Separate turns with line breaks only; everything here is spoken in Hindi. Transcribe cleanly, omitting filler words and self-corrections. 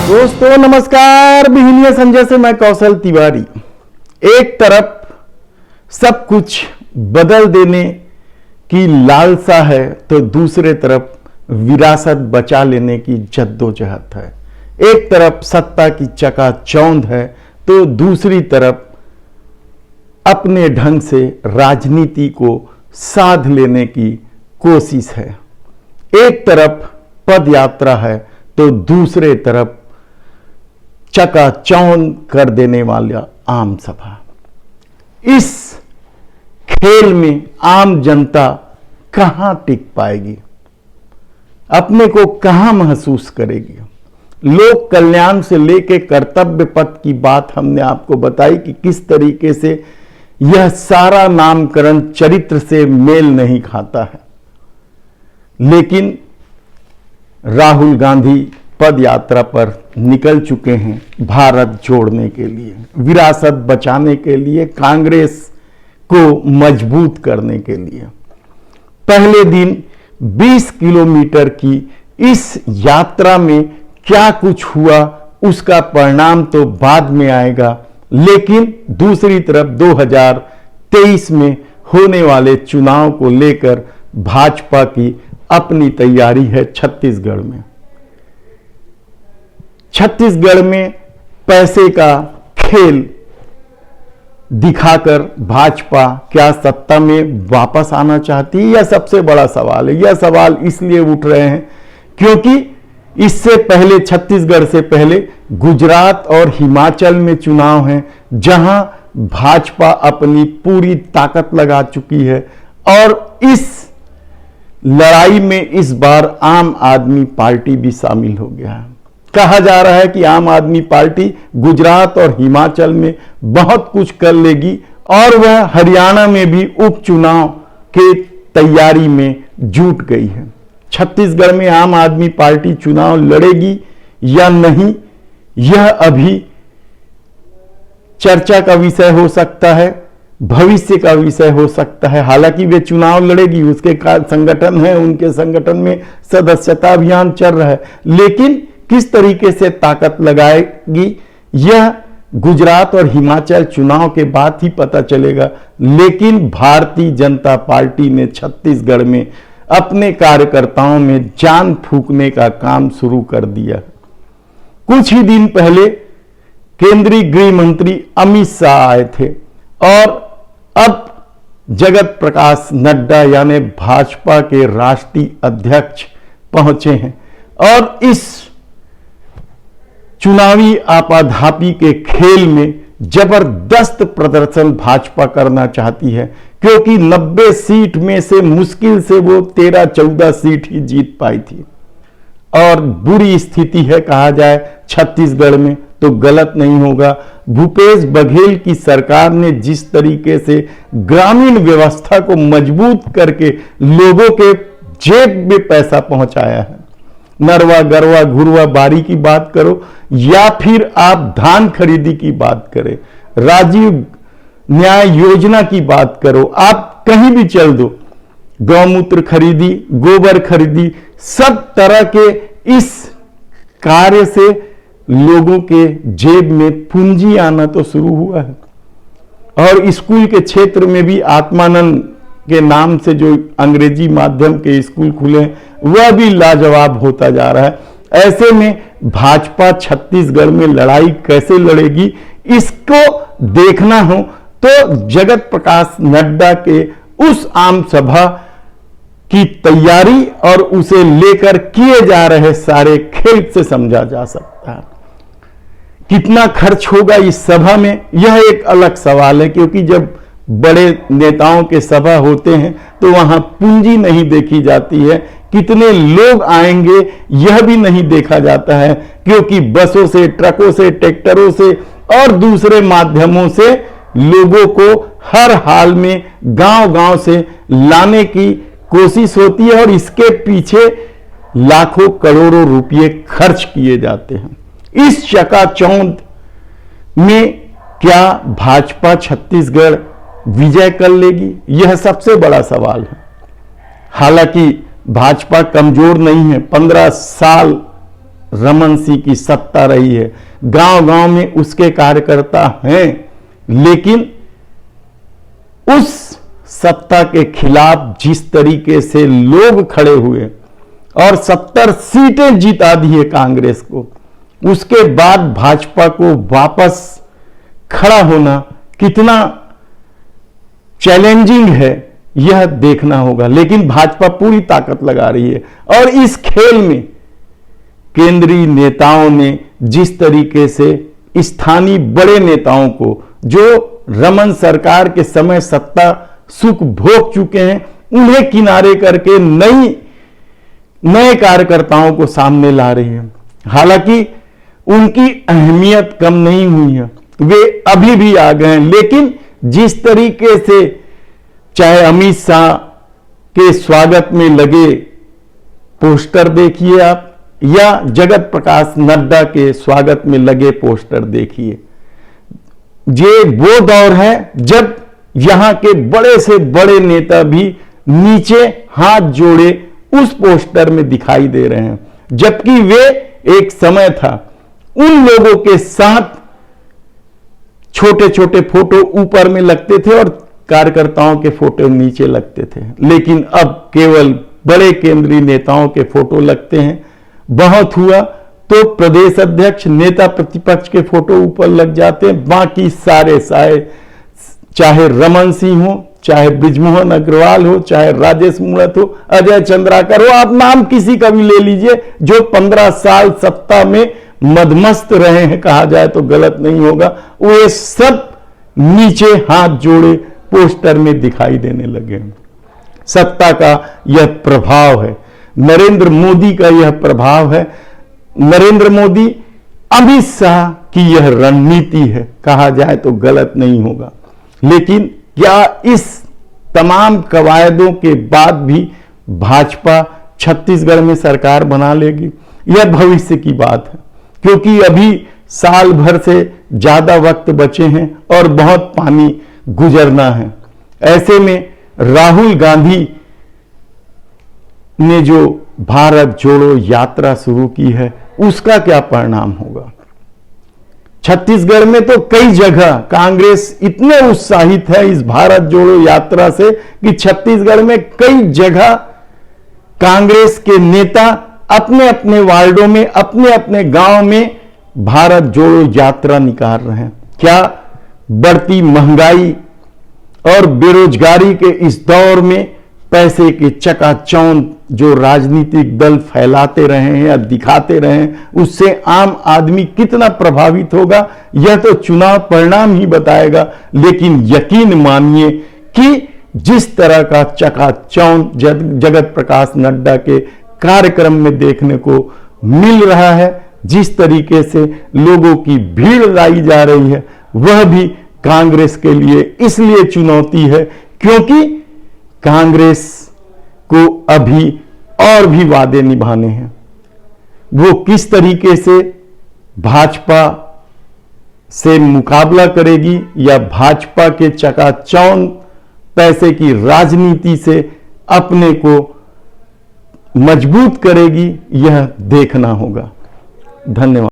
दोस्तों नमस्कार। बिहनिया संजय से मैं कौशल तिवारी। एक तरफ सब कुछ बदल देने की लालसा है तो दूसरे तरफ विरासत बचा लेने की जद्दोजहद है। एक तरफ सत्ता की चकाचौंध है तो दूसरी तरफ अपने ढंग से राजनीति को साध लेने की कोशिश है। एक तरफ पद यात्रा है तो दूसरे तरफ चकाचौंध कर देने वाला आम सभा। इस खेल में आम जनता कहां टिक पाएगी, अपने को कहां महसूस करेगी। लोक कल्याण से लेकर कर्तव्य पथ की बात हमने आपको बताई कि किस तरीके से यह सारा नामकरण चरित्र से मेल नहीं खाता है, लेकिन राहुल गांधी पद यात्रा पर निकल चुके हैं भारत जोड़ने के लिए, विरासत बचाने के लिए, कांग्रेस को मजबूत करने के लिए। पहले दिन 20 किलोमीटर की इस यात्रा में क्या कुछ हुआ उसका परिणाम तो बाद में आएगा, लेकिन दूसरी तरफ 2023 में होने वाले चुनाव को लेकर भाजपा की अपनी तैयारी है। छत्तीसगढ़ में पैसे का खेल दिखाकर भाजपा क्या सत्ता में वापस आना चाहती है, यह सबसे बड़ा सवाल है। यह सवाल इसलिए उठ रहे हैं क्योंकि इससे पहले, छत्तीसगढ़ से पहले गुजरात और हिमाचल में चुनाव हैं, जहां भाजपा अपनी पूरी ताकत लगा चुकी है और इस लड़ाई में इस बार आम आदमी पार्टी भी शामिल हो गया है। कहा जा रहा है कि आम आदमी पार्टी गुजरात और हिमाचल में बहुत कुछ कर लेगी और वह हरियाणा में भी उपचुनाव के तैयारी में जुट गई है। छत्तीसगढ़ में आम आदमी पार्टी चुनाव लड़ेगी या नहीं, यह अभी चर्चा का विषय हो सकता है, भविष्य का विषय हो सकता है। हालांकि वे चुनाव लड़ेगी, उसके संगठन है, उनके संगठन में सदस्यता अभियान चल रहा है, लेकिन किस तरीके से ताकत लगाएगी यह गुजरात और हिमाचल चुनाव के बाद ही पता चलेगा। लेकिन भारतीय जनता पार्टी ने छत्तीसगढ़ में अपने कार्यकर्ताओं में जान फूंकने का काम शुरू कर दिया। कुछ ही दिन पहले केंद्रीय गृह मंत्री अमित शाह आए थे और अब जगत प्रकाश नड्डा यानी भाजपा के राष्ट्रीय अध्यक्ष पहुंचे हैं और इस चुनावी आपाधापी के खेल में जबरदस्त प्रदर्शन भाजपा करना चाहती है, क्योंकि 90 सीट में से मुश्किल से वो 13-14 सीट ही जीत पाई थी और बुरी स्थिति है कहा जाए छत्तीसगढ़ में तो गलत नहीं होगा। भूपेश बघेल की सरकार ने जिस तरीके से ग्रामीण व्यवस्था को मजबूत करके लोगों के जेब में पैसा पहुंचाया है, नरवा गरवा घुरवा बारी की बात करो या फिर आप धान खरीदी की बात करें, राजीव न्याय योजना की बात करो, आप कहीं भी चल दो, गौमूत्र खरीदी, गोबर खरीदी, सब तरह के इस कार्य से लोगों के जेब में पूंजी आना तो शुरू हुआ है। और स्कूल के क्षेत्र में भी आत्मानंद के नाम से जो अंग्रेजी माध्यम के स्कूल खुले वह भी लाजवाब होता जा रहा है। ऐसे में भाजपा छत्तीसगढ़ में लड़ाई कैसे लड़ेगी इसको देखना हो तो जगत प्रकाश नड्डा के उस आम सभा की तैयारी और उसे लेकर किए जा रहे सारे खेल से समझा जा सकता है। कितना खर्च होगा इस सभा में यह एक अलग सवाल है, क्योंकि जब बड़े नेताओं के सभा होते हैं तो वहां पूंजी नहीं देखी जाती है, कितने लोग आएंगे यह भी नहीं देखा जाता है, क्योंकि बसों से, ट्रकों से, ट्रैक्टरों से और दूसरे माध्यमों से लोगों को हर हाल में गांव-गांव से लाने की कोशिश होती है और इसके पीछे लाखों करोड़ों रुपए खर्च किए जाते हैं। इस चकाचौंध में क्या भाजपा छत्तीसगढ़ विजय कर लेगी, यह सबसे बड़ा सवाल है। हालांकि भाजपा कमजोर नहीं है, 15 साल रमन सिंह की सत्ता रही है, गांव-गांव में उसके कार्यकर्ता हैं, लेकिन उस सत्ता के खिलाफ जिस तरीके से लोग खड़े हुए और 70 सीटें जिता दी है कांग्रेस को, उसके बाद भाजपा को वापस खड़ा होना कितना चैलेंजिंग है यह देखना होगा। लेकिन भाजपा पूरी ताकत लगा रही है और इस खेल में केंद्रीय नेताओं ने जिस तरीके से स्थानीय बड़े नेताओं को, जो रमन सरकार के समय सत्ता सुख भोग चुके हैं, उन्हें किनारे करके नए कार्यकर्ताओं को सामने ला रही है। हालांकि उनकी अहमियत कम नहीं हुई है, वे अभी भी आ गए हैं, लेकिन जिस तरीके से चाहे अमित शाह के स्वागत में लगे पोस्टर देखिए आप, या जगत प्रकाश नड्डा के स्वागत में लगे पोस्टर देखिए, ये वो दौर है जब यहां के बड़े से बड़े नेता भी नीचे हाथ जोड़े उस पोस्टर में दिखाई दे रहे हैं, जबकि वे एक समय था उन लोगों के साथ छोटे छोटे फोटो ऊपर में लगते थे और कार्यकर्ताओं के फोटो नीचे लगते थे। लेकिन अब केवल बड़े केंद्रीय नेताओं के फोटो लगते हैं। बहुत हुआ तो प्रदेश अध्यक्ष, नेता प्रतिपक्ष के फोटो ऊपर लग जाते हैं, बाकी सारे चाहे रमन सिंह हो, चाहे बृजमोहन अग्रवाल हो, चाहे राजेश मूणत हो, अजय चंद्राकर हो, आप नाम किसी का भी ले लीजिए, जो 15 साल सत्ता में मदमस्त रहे हैं, कहा जाए तो गलत नहीं होगा, वे सब नीचे हाथ जोड़े पोस्टर में दिखाई देने लगे। सत्ता का यह प्रभाव है, नरेंद्र मोदी का यह प्रभाव है, नरेंद्र मोदी अमित शाह की यह रणनीति है, कहा जाए तो गलत नहीं होगा। लेकिन क्या इस तमाम कवायदों के बाद भी भाजपा छत्तीसगढ़ में सरकार बना लेगी? यह भविष्य की बात है, क्योंकि अभी साल भर से ज्यादा वक्त बचे हैं और बहुत पानी गुजरना है। ऐसे में राहुल गांधी ने जो भारत जोड़ो यात्रा शुरू की है, उसका क्या परिणाम होगा? छत्तीसगढ़ में तो कई जगह कांग्रेस इतने उत्साहित है इस भारत जोड़ो यात्रा से कि छत्तीसगढ़ में कई जगह कांग्रेस के नेता अपने अपने वार्डों में, अपने अपने गांव में भारत जोड़ो यात्रा निकाल रहे हैं। क्या बढ़ती महंगाई और बेरोजगारी के इस दौर में पैसे के चकाचौंध जो राजनीतिक दल फैलाते रहे हैं या दिखाते रहे हैं, उससे आम आदमी कितना प्रभावित होगा, यह तो चुनाव परिणाम ही बताएगा। लेकिन यकीन मानिए कि जिस तरह का चकाचौंध जगत प्रकाश नड्डा के कार्यक्रम में देखने को मिल रहा है, जिस तरीके से लोगों की भीड़ लाई जा रही है, वह भी कांग्रेस के लिए इसलिए चुनौती है क्योंकि कांग्रेस को अभी और भी वादे निभाने हैं। वो किस तरीके से भाजपा से मुकाबला करेगी या भाजपा के चकाचौंध पैसे की राजनीति से अपने को मजबूत करेगी, यह देखना होगा। धन्यवाद।